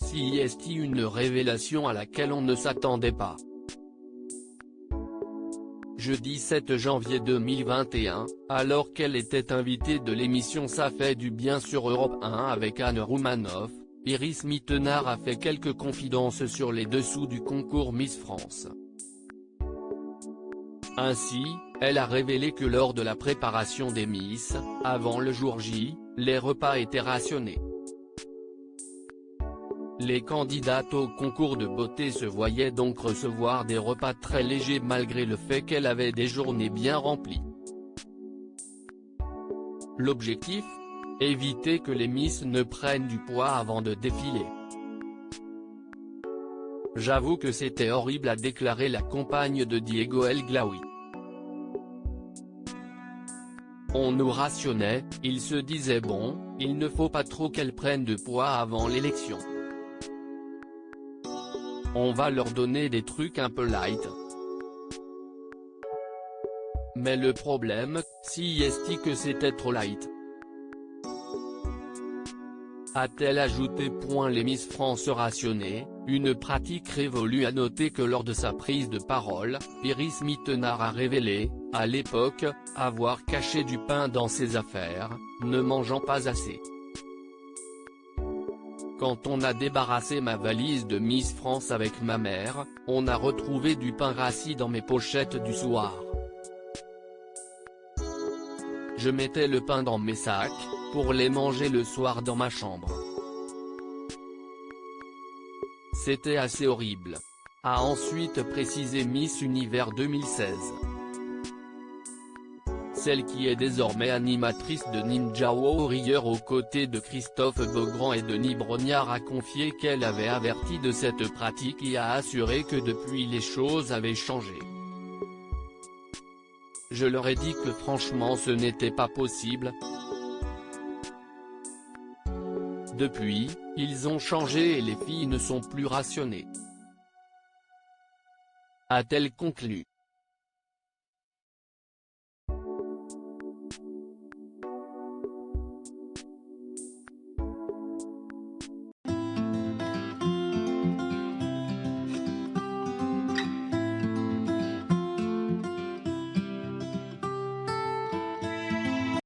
CIST, une révélation à laquelle on ne s'attendait pas. Jeudi 7 janvier 2021, alors qu'elle était invitée de l'émission Ça fait du bien sur Europe 1 avec Anne Roumanoff, Iris Mittenard a fait quelques confidences sur les dessous du concours Miss France. Ainsi, elle a révélé que lors de la préparation des Miss, avant le jour J, les repas étaient rationnés. Les candidates au concours de beauté se voyaient donc recevoir des repas très légers malgré le fait qu'elles avaient des journées bien remplies. L'objectif ? Éviter que les Miss ne prennent du poids avant de défiler. J'avoue que c'était horrible, a déclaré la compagne de Diego El Glaoui. On nous rationnait, il se disait bon, il ne faut pas trop qu'elles prennent de poids avant l'élection. On va leur donner des trucs un peu light. Mais le problème, CIST, que c'était trop light. A-t-elle ajouté. Les Miss France rationnées, une pratique révolue. À noter que lors de sa prise de parole, Iris Mittenard a révélé, à l'époque, avoir caché du pain dans ses affaires, ne mangeant pas assez. Quand on a débarrassé ma valise de Miss France avec ma mère, on a retrouvé du pain rassis dans mes pochettes du soir. Je mettais le pain dans mes sacs, pour les manger le soir dans ma chambre. C'était assez horrible, a ensuite précisé Miss Univers 2016. Celle qui est désormais animatrice de Ninja Warrior aux côtés de Christophe Beaugrand et Denis Brognard a confié qu'elle avait averti de cette pratique et a assuré que depuis les choses avaient changé. Je leur ai dit que franchement ce n'était pas possible. Depuis, ils ont changé et les filles ne sont plus rationnées. A-t-elle conclu.